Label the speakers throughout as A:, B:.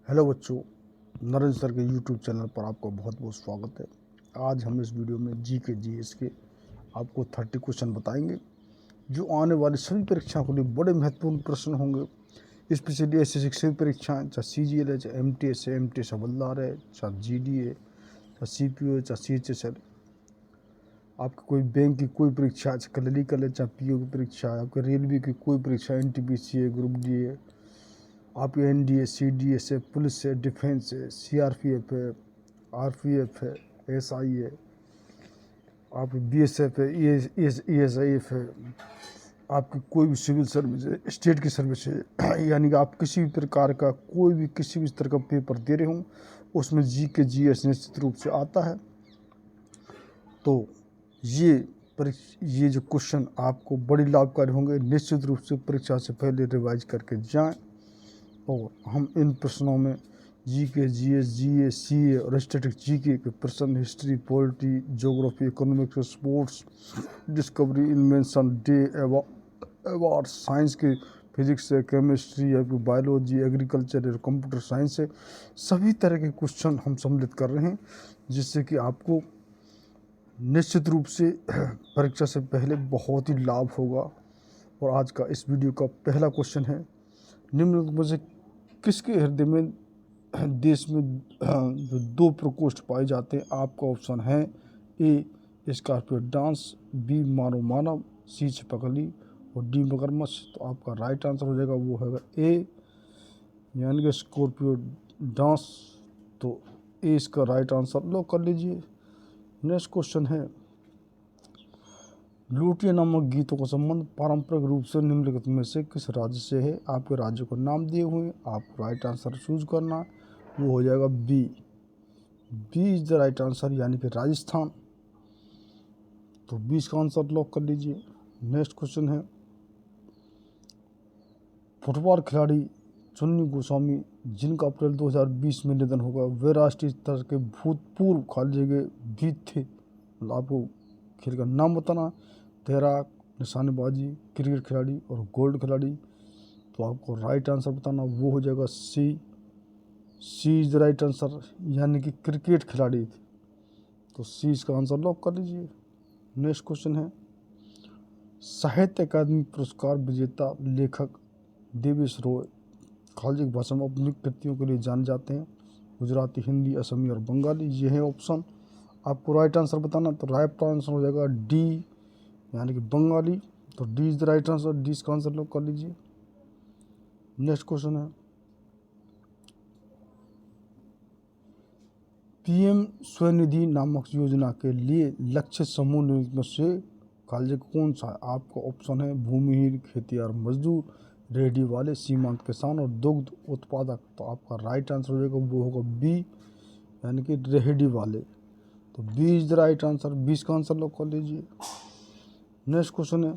A: Hello बच्चों, Narendra sir के YouTube channel पर आपका बहुत बहुत स्वागत है। आज हम इस वीडियो में जीएस के आपको 30 क्वेश्चन बताएंगे जो आने वाली सभी परीक्षाओं के लिए बड़े महत्वपूर्ण प्रश्न होंगे। स्पेशली ऐसी शिक्षक परीक्षाएं, चाहे CGL है, चाहे MTS है, MTS हवलदार है, चाहे GD है, चाहे CPO है, चाहे CHS है। आपकी कोई बैंक की कोई परीक्षा, चाहे क्लरिकल है, चाहे PO की परीक्षा है, आपके रेलवे की कोई परीक्षा, NTPC है, ग्रुप D है, आपके NDA, CDS है, पुलिस है, डिफेंस है, CRPF है, RPF है, SI है, आपकी BSF है, ESIF है, आपकी कोई भी सिविल सर्विस है, स्टेट की सर्विस है, यानी कि आप किसी भी प्रकार का कोई भी किसी भी स्तर का पेपर दे रहे हों उसमें GS निश्चित रूप से आता है। तो ये जो क्वेश्चन आपको बड़ी लाभकारी होंगे। निश्चित रूप से परीक्षा से पहले रिवाइज करके जाएं और हम इन प्रश्नों में GS, GA, CA और स्टैटिक GK के प्रश्न, history, polity, geography, economics, sports, discovery, invention, day, award, science के फिजिक्स है, केमिस्ट्री है, बायोलॉजी, एग्रीकल्चर है, कंप्यूटर साइंस है, सभी तरह के क्वेश्चन हम सम्मिलित कर रहे हैं जिससे कि आपको निश्चित रूप से परीक्षा से पहले बहुत ही लाभ होगा। और आज का इस वीडियो का पहला क्वेश्चन है, निम्नलिखित में से किसके हृदय में देश में जो 2 प्रकोष्ठ पाए जाते हैं? आपका ऑप्शन है A Scorpio dance, B Manav Manav, C छिपकली और D मगरमच्छ। तो आपका राइट आंसर हो जाएगा वो है A, यानी कि स्कॉर्पियो डांस। तो A इसका राइट आंसर लॉक कर लीजिए। नेक्स्ट क्वेश्चन है, लूटिया नामक गीतों का संबंध पारंपरिक रूप से निम्नलिखित में से किस राज्य से है? आपके राज्य को नाम दिए हुए हैं, आपको राइट आंसर चूज करना, वो हो जाएगा B is the right answer, यानी कि राजस्थान। तो 20 का आंसर लॉक कर लीजिए। नेक्स्ट क्वेश्चन है, फुटबॉल खिलाड़ी चुन्नी गोस्वामी जिनका अप्रैल 2020 में निधन होगा, वे राष्ट्रीय स्तर के भूतपूर्व खाली जगह भी थे। मतलब आपको खेल का नाम बताना, तैराक, निशानेबाजी, क्रिकेट खिलाड़ी और गोल्ड खिलाड़ी। तो आपको राइट आंसर बताना, वो हो जाएगा सी इज द राइट आंसर, यानी कि क्रिकेट खिलाड़ी थे। तो सी इसका आंसर लॉक कर लीजिए। नेक्स्ट क्वेश्चन है, साहित्य अकादमी पुरस्कार विजेता लेखक देवेश रॉय खालजी की भाषा में अपनी कृतियों के लिए जाने जाते हैं, गुजराती, हिंदी, असमी और बंगाली। ये है ऑप्शन, आपको राइट आंसर बताना। तो राइट आंसर हो जाएगा डी, यानी कि बंगाली। तो D is the right answer, D इसका आंसर लॉक कर लीजिए। नेक्स्ट क्वेश्चन है, PM स्वनिधि नामक योजना के लिए लक्ष्य समूह में से खाली कौन सा है? आपका ऑप्शन है भूमिहीन, खेतिहर मजदूर, रेहड़ी वाले, सीमांत किसान और दुग्ध उत्पादक। तो आपका राइट आंसर हो जाएगा वो होगा बी, यानी कि रेहड़ी वाले। तो B is the right answer, 20 का आंसर लॉक कर लीजिए। नेक्स्ट क्वेश्चन है,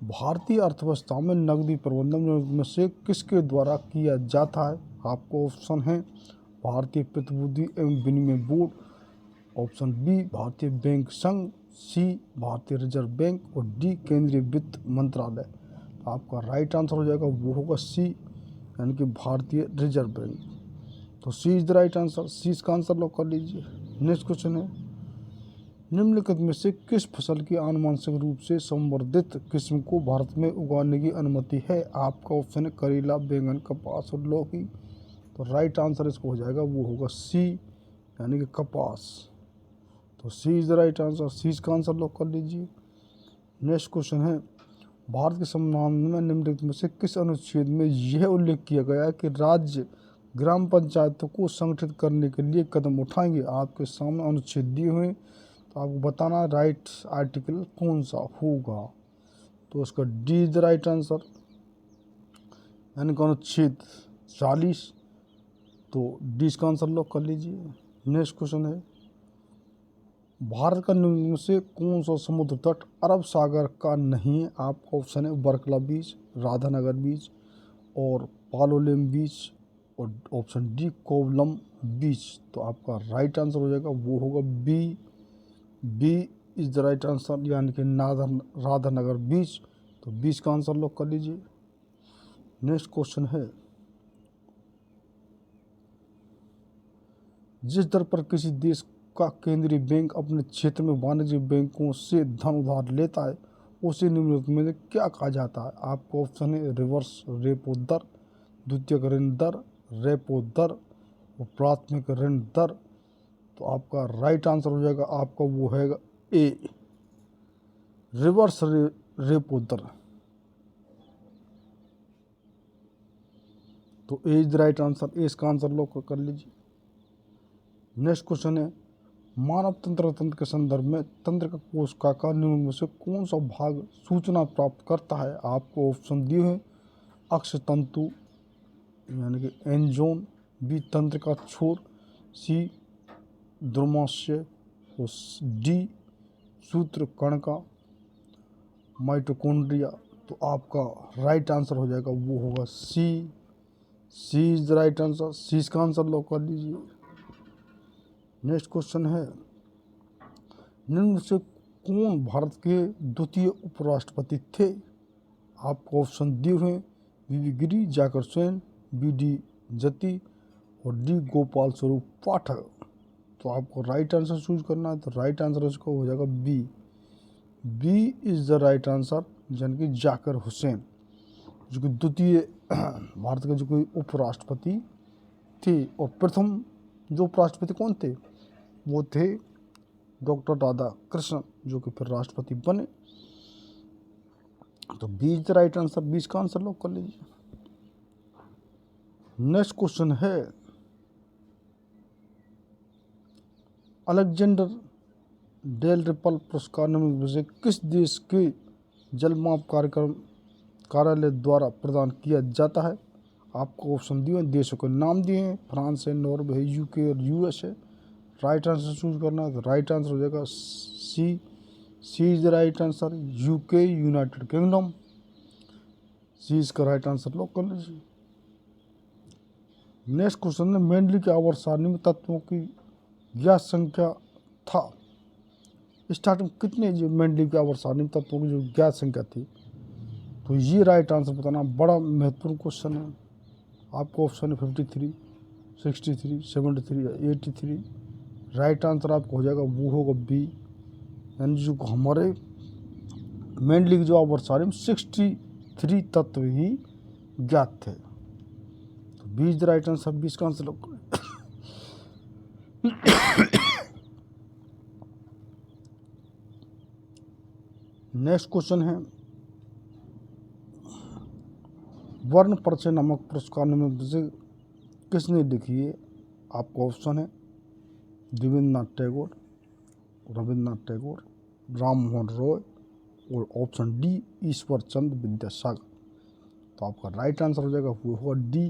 A: भारतीय अर्थव्यवस्था में नकदी प्रबंधन में से किसके द्वारा किया जाता है? आपको ऑप्शन है भारतीय प्रतिभूति एवं विनिमय बोर्ड, ऑप्शन बी भारतीय बैंक संघ, सी भारतीय रिजर्व बैंक और डी केंद्रीय वित्त मंत्रालय। तो आपका राइट आंसर हो जाएगा वो होगा सी, यानी कि भारतीय रिजर्व बैंक। तो सी इज द राइट आंसर, सी इसका आंसर लॉक कर लीजिए। नेक्स्ट क्वेश्चन है, निम्नलिखित में से किस फसल की आनुवंशिक रूप से संवर्धित किस्म को भारत में उगाने की अनुमति है? आपका ऑप्शन है करेला, बैंगन, कपास और लौकी। तो राइट आंसर इसको हो जाएगा वो होगा सी, यानी कि कपास। तो सी इज द राइट आंसर, सी इसका आंसर लॉक कर लीजिए। नेक्स्ट क्वेश्चन है, भारत के संविधान में निम्नलिखित में से किस अनुच्छेद में यह उल्लेख किया गया है कि राज्य ग्राम पंचायतों को संगठित करने के लिए कदम उठाएंगे? आपके सामने अनुच्छेद दिए हुए हैं, तो आपको बताना राइट आर्टिकल कौन सा होगा। तो उसका D is the right answer, यानी कि अनुच्छेद 40। तो डी इसका आंसर लॉक कर लीजिए। नेक्स्ट क्वेश्चन है, भारत का निम्न में से कौन सा समुद्र तट अरब सागर का नहीं है? आपका ऑप्शन है वर्कला बीच, राधानगर बीच और पालोलेम बीच और ऑप्शन डी कोवलम बीच। तो आपका राइट आंसर हो जाएगा वो होगा B is the right answer, यानी कि राधानगर बीच। तो 20 का आंसर लॉक कर लीजिए। नेक्स्ट क्वेश्चन है, जिस दर पर किसी देश का केंद्रीय बैंक अपने क्षेत्र में वाणिज्यिक बैंकों से धन उधार लेता है उसे निम्नलिखित में से क्या कहा जाता है। आपका ऑप्शन है रिवर्स रेपो दर, द्वितीयक ऋण दर, रेपो दर और प्राथमिक ऋण दर। तो आपका राइट आंसर हो जाएगा आपका वो है ए, रिवर्स रेपो दर। तो ए इज द राइट आंसर, ए इसका आंसर लॉक कर लीजिए। नेक्स्ट क्वेश्चन है मानव तंत्र के संदर्भ में तंत्रिका कोशिका निम्न में से कौन सा भाग सूचना प्राप्त करता है। आपको ऑप्शन दिए हैं अक्ष तंतु यानी कि एंजोन, बी तंत्रिका छोर, सी द्रुमाशय और डी सूत्र कणिका माइटोकॉन्ड्रिया। तो आपका राइट आंसर हो जाएगा वो होगा C, C is the right answer, सी इसका आंसर लॉक कर लीजिए। नेक्स्ट क्वेश्चन है निम्न से कौन भारत के द्वितीय उपराष्ट्रपति थे। आपको ऑप्शन दिए हुए वी गिरी जाकर सेन, बी डी जति और डी गोपाल स्वरूप पाठक। तो आपको राइट आंसर चूज करना है। तो राइट आंसर इसका हो जाएगा B, B is the right answer यानी कि जाकिर हुसैन जो कि द्वितीय भारत के जो कोई उपराष्ट्रपति थे। और प्रथम जो उपराष्ट्रपति कौन थे वो थे डॉक्टर राधाकृष्णन जो कि फिर राष्ट्रपति बने। तो B is the right answer, 20 का आंसर लॉक कर लीजिए। नेक्स्ट क्वेश्चन है अलेक्जेंडर डेल रिपल पुरस्कार निम्न में से किस देश के जलमाप कार्यालय द्वारा प्रदान किया जाता है। आपको ऑप्शन दिए हैं, देशों के नाम दिए हैं, फ्रांस है, नॉर्वे है, यूके और यूएस है। राइट आंसर चूज करना है। तो राइट आंसर हो जाएगा C, C is the right answer, UK United Kingdom, C इसका राइट आंसर लॉक कर लीजिए। नेक्स्ट क्वेश्चन है मेंडली के आवर्त सारणी में तत्वों की ज्ञात संख्या था। स्टार्टिंग कितने जो मेंडली के आवर्त सारणी में तत्वों की जो ज्ञात संख्या थी। तो ये राइट आंसर बताना बड़ा महत्वपूर्ण क्वेश्चन है। आपको ऑप्शन है 53, 63, 73 या 83। राइट आंसर आपको हो जाएगा वो होगा बी, यानी जो हमारे मेंडली की जो आवर्त सारणी में 63 तत्व ही ज्ञात थे। तो B is the right answer, 20 का आंसर लॉक करें। नेक्स्ट क्वेश्चन है वर्ण परिचय नामक पुरस्कार निम्न से किसने लिखी है। आपको ऑप्शन है देवेंद्रनाथ टैगोर, रविन्द्रनाथ टैगोर, राम मोहन रॉय और ऑप्शन डी ईश्वर चंद्र विद्यासागर। तो आपका राइट आंसर हो जाएगा वो होगा D,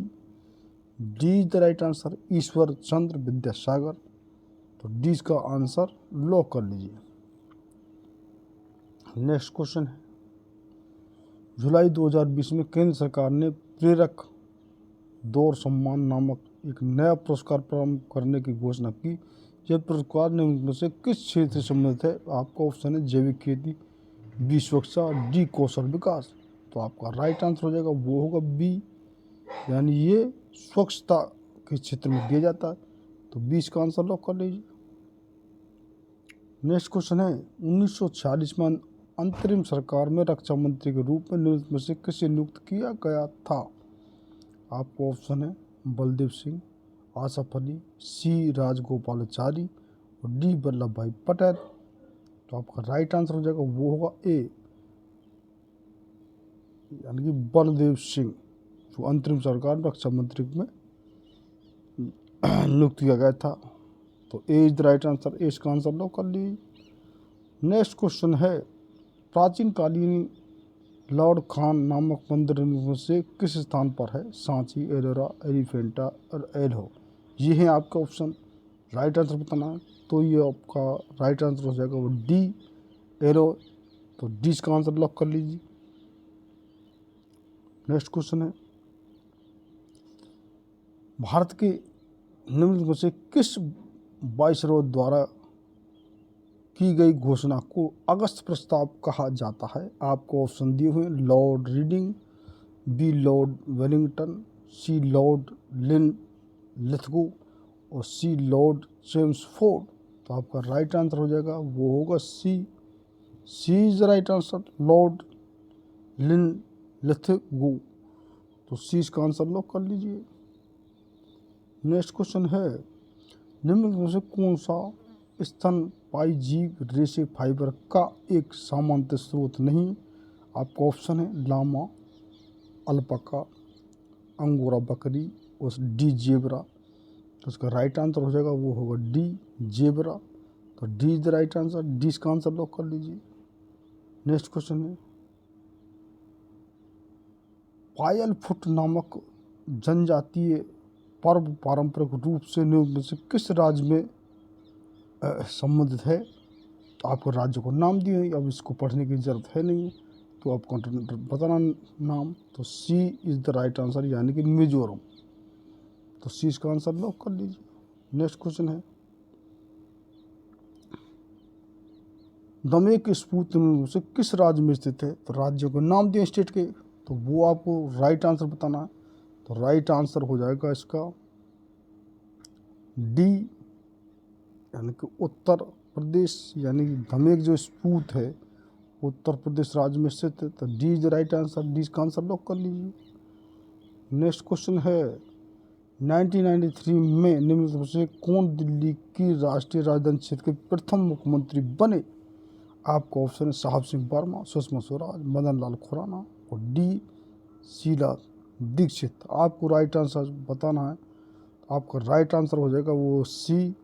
A: D is the right answer, Ishwar Chandra Vidyasagar. तो डी का आंसर लॉक कर लीजिए। नेक्स्ट क्वेश्चन है जुलाई 2020 में केंद्र सरकार ने प्रेरक दौर सम्मान नामक एक नया पुरस्कार प्रारंभ करने की घोषणा की। यह पुरस्कार निम्न में से किस क्षेत्र से संबंधित है। आपका ऑप्शन है जैविक खेती, बी सुरक्षा, डी कौशल विकास। तो आपका राइट आंसर हो जाएगा वो होगा बी, यानी ये स्वच्छता के क्षेत्र में दिया जाता है। तो 20 का आंसर लॉक कर लीजिए। नेक्स्ट क्वेश्चन है 1946 में अंतरिम सरकार में रक्षा मंत्री के रूप में निम्न में से किसे नियुक्त किया गया था। आपको ऑप्शन है बलदेव सिंह, आसफ अली, सी राजगोपालाचारी और डी वल्लभ भाई पटेल। तो आपका राइट आंसर हो जाएगा वो होगा ए, यानी कि बलदेव सिंह जो अंतरिम सरकार में रक्षा मंत्री में नियुक्त किया गया था। तो ए इज द राइट आंसर, ए इसका आंसर लॉक कर लीजिए। नेक्स्ट क्वेश्चन है प्राचीन कालीन लॉर्ड खान नामक मंदिर में से किस स्थान पर है। सांची, एलोरा, एलिफेंटा और एल्हो। ये है आपका ऑप्शन। राइट आंसर बताना है। तो ये आपका राइट आंसर हो जाएगा वो डी, एलो। तो डी का आंसर लॉक कर लीजिए। नेक्स्ट क्वेश्चन है भारत के निम्न में से किस वाइसरॉय द्वारा की गई घोषणा को अगस्त प्रस्ताव कहा जाता है। आपको ऑप्शन दिए हुए Lord Reading, B Lord Wellington, C Lord Lithgow और सी लॉर्ड चेम्सफोर्ड। तो आपका राइट आंसर हो जाएगा वो होगा C. C is the right answer, Lord Linlithgow. तो सी इसका आंसर लॉक कर लीजिए। नेक्स्ट क्वेश्चन है, निम्न में से कौन सा स्तनपायी जीव रेशे फाइबर का एक सामान्य स्रोत नहीं? आपका ऑप्शन है लामा, अल्पाका, अंगोरा बकरी और डी जेबरा। तो उसका राइट आंसर हो जाएगा वो होगा डी जेबरा। तो D is the right answer, D इसका आंसर लॉक कर लीजिए। नेक्स्ट क्वेश्चन है, पायल फुट नामक जनजातीय पर्व पारंपरिक रूप से निम्न में से किस राज्य में संबंधित है? तो आपको राज्य को नाम दिए, अब इसको पढ़ने की जरूरत है नहीं, तो आपको बताना नाम। तो सी इज द राइट आंसर, यानी कि मिजोरम। तो सी इसका आंसर लॉक कर लीजिए। नेक्स्ट क्वेश्चन है, दमेक स्पूत से किस राज्य में स्थित है? तो राज्यों के नाम दिए स्टेट के, तो वो आपको राइट आंसर बताना है। तो राइट आंसर हो जाएगा इसका डी, यानी कि उत्तर प्रदेश। यानी कि धमेक जो स्पूत है उत्तर प्रदेश राज्य में स्थित है। तो D is the right answer, D का आंसर लॉक कर लीजिए। नेक्स्ट क्वेश्चन है, 1993 में निम्न में से कौन दिल्ली की राष्ट्रीय राजधानी क्षेत्र के प्रथम मुख्यमंत्री बने? आपका ऑप्शन है साहब सिंह वर्मा, सुषमा स्वराज, मदन लाल खुराना और डी शीला दीक्षित। आपको राइट आंसर बताना है। आपका राइट आंसर हो जाएगा वो सी।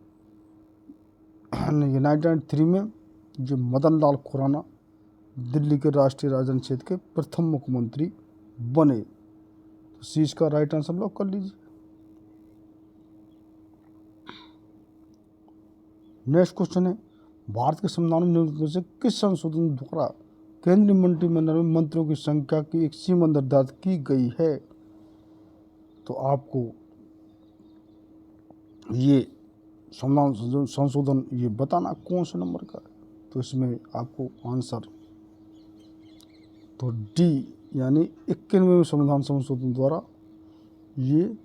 A: 1993 में जो मदन लाल खुराना दिल्ली के राष्ट्रीय राजधानी क्षेत्र के प्रथम मुख्यमंत्री बने। तो सी इसका राइट आंसर लॉक कर लीजिए। नेक्स्ट क्वेश्चन है, भारत के संविधान में से किस संशोधन द्वारा केंद्रीय मंत्रिमंडल में मंत्रियों की संख्या की एक सीमा निर्धारित की गई है? तो आपको ये संविधान संशोधन ये बताना कौन से नंबर का है। तो इसमें आपको आंसर तो डी, यानी 91वें संविधान संशोधन द्वारा ये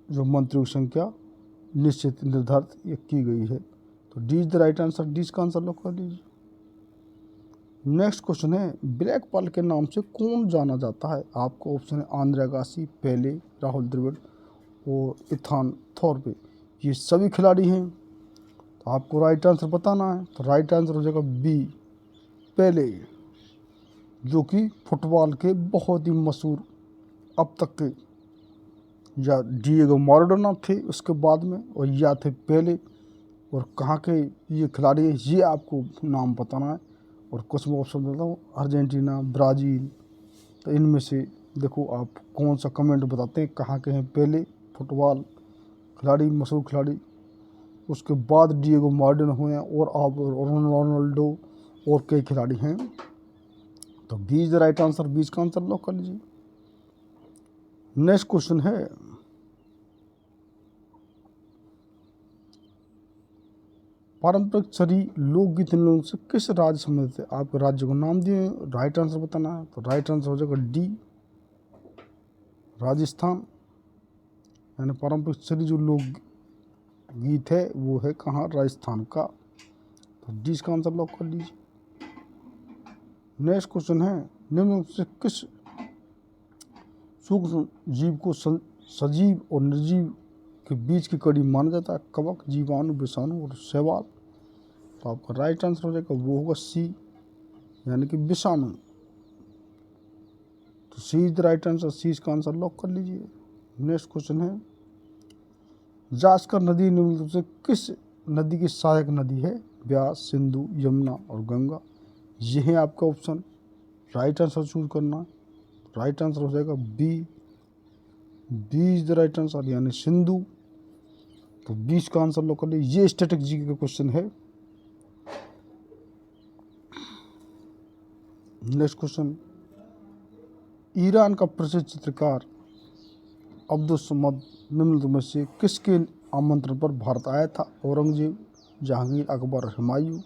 A: जो मंत्रियों की संख्या निश्चित निर्धारित ये की गई है। तो D is the right answer, D इसका आंसर लॉक कर दीजिए। नेक्स्ट क्वेश्चन है, ब्लैक पर्ल के नाम से कौन जाना जाता है? आपको ऑप्शन है आंद्रे अगासी, पेले, राहुल द्रविड़ और इथान थॉर्पे। ये सभी खिलाड़ी हैं। तो आपको राइट आंसर बताना है। तो राइट आंसर हो जाएगा बी पेले, जो कि फुटबॉल के बहुत ही मशहूर अब तक के या डिएगो माराडोना थे उसके बाद में, और या थे पेले। और कहाँ के ये खिलाड़ी है ये आपको नाम बताना है। और कुछ मैं ऑप्शन देता हूँ, अर्जेंटीना, ब्राज़ील। तो इनमें से देखो आप कौन सा कमेंट बताते हैं कहाँ के हैं पेले फुटबॉल खिलाड़ी, मशहूर खिलाड़ी। उसके बाद डिएगो माराडोना हुए हैं और आप रोनाल्डो और कई खिलाड़ी हैं। तो B is the right answer, बीच का आंसर लॉक कर लीजिए। नेक्स्ट क्वेश्चन है, पारंपरिक छड़ी लोकगीत इन लोगों से किस राज्य संबंधित है? आपके राज्य को नाम दिए, राइट आंसर बताना है। तो राइट आंसर हो जाएगा डी राजस्थान। यानी पारंपरिक छड़ी जो लोक गीत है वो है कहाँ? राजस्थान का। तो डी इसका आंसर लॉक कर लीजिए। नेक्स्ट क्वेश्चन है, निम्न से किस सूक्ष्म जीव को सजीव और निर्जीव के बीच की कड़ी माना जाता है? कवक, जीवाणु, विषाणु और शैवाल। तो आपका राइट आंसर हो जाएगा वो होगा सी, यानी कि विषाणु। तो सी इज द राइट आंसर, सी इसका आंसर लॉक कर लीजिए। नेक्स्ट क्वेश्चन है, जास्कर नदी निम्न से किस नदी की सहायक नदी है? ब्यास, सिंधु, यमुना और गंगा। ये है आपका ऑप्शन, राइट आंसर चूज करना है। राइट आंसर हो जाएगा B, B is the right answer, यानी सिंधु। तो 20 का आंसर लॉक कर लीजिए। ये स्टैटिक जीके का क्वेश्चन है। नेक्स्ट क्वेश्चन, ईरान का प्रसिद्ध चित्रकार अब्दुल समद निम्न में से किसके आमंत्रण पर भारत आया था? औरंगजेब, जहांगीर, अकबर, हुमायूं।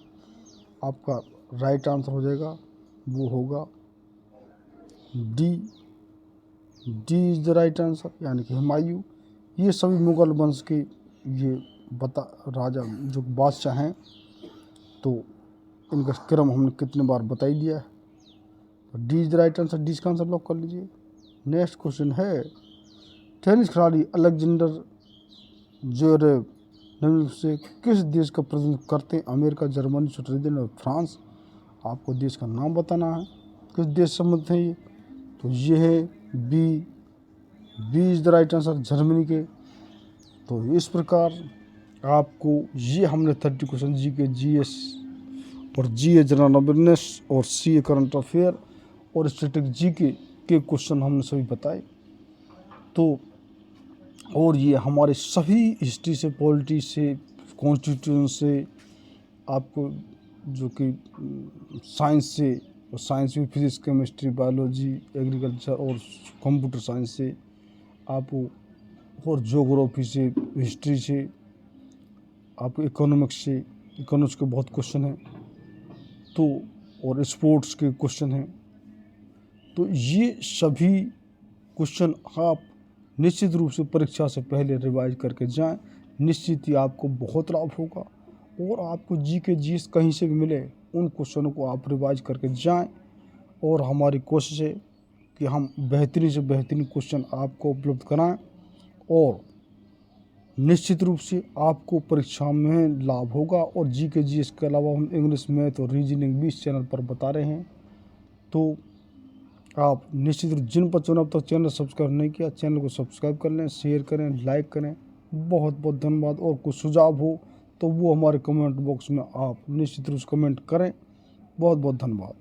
A: आपका राइट आंसर हो जाएगा वो होगा D, D is the right answer, यानी कि हुमायूं। ये सभी मुगल वंश के ये राजा जो बादशाह हैं, तो इनका क्रम हमने कितने बार बता ही दिया है। तो D is the right answer, D का आंसर लॉक कर लीजिए। नेक्स्ट क्वेश्चन है, टेनिस खिलाड़ी अलेक्जेंडर ज्वेरेव निम्न से किस देश का प्रतिनिधित्व करते हैं? अमेरिका, जर्मनी, स्विट्जरलैंड और फ्रांस। आपको देश का नाम बताना है, किस देश संबंधित है ये। तो ये है B is the right answer, Germany के। तो इस प्रकार आपको ये हमने 30 क्वेश्चन जी के जीएस और जी जनरल अवेयरनेस और सी करंट अफेयर और स्टैटिक जी के क्वेश्चन हमने सभी बताए। तो और ये हमारे सभी हिस्ट्री से, पॉलिटी से, कॉन्स्टिट्यूशन से, आपको जो कि साइंस से, और साइंस भी फिजिक्स, केमिस्ट्री, बायोलॉजी, एग्रीकल्चर और कंप्यूटर साइंस से, आपको और ज्योग्राफी से, हिस्ट्री से, आपको इकोनॉमिक्स से, इकोनॉमिक्स के बहुत क्वेश्चन हैं। तो और स्पोर्ट्स के क्वेश्चन हैं। तो ये सभी क्वेश्चन आप निश्चित रूप से परीक्षा से पहले रिवाइज करके जाएं, निश्चित ही आपको बहुत लाभ होगा। और आपको जी के जीएस कहीं से भी मिले, उन क्वेश्चनों को आप रिवाइज करके जाएं। और हमारी कोशिश है कि हम बेहतरीन से बेहतरीन क्वेश्चन आपको उपलब्ध कराएं, और निश्चित रूप से आपको परीक्षा में लाभ होगा। और जी के जीएस के अलावा हम इंग्लिश, मैथ और रीजनिंग भी इस चैनल पर बता रहे हैं। तो आप निश्चित रूप, जिन बच्चों ने अब तक चैनल सब्सक्राइब नहीं किया, चैनल को सब्सक्राइब कर लें, शेयर करें, लाइक करें। बहुत बहुत धन्यवाद। और कुछ सुझाव हो तो वो हमारे कमेंट बॉक्स में आप निश्चित रूप से कमेंट करें। बहुत बहुत धन्यवाद।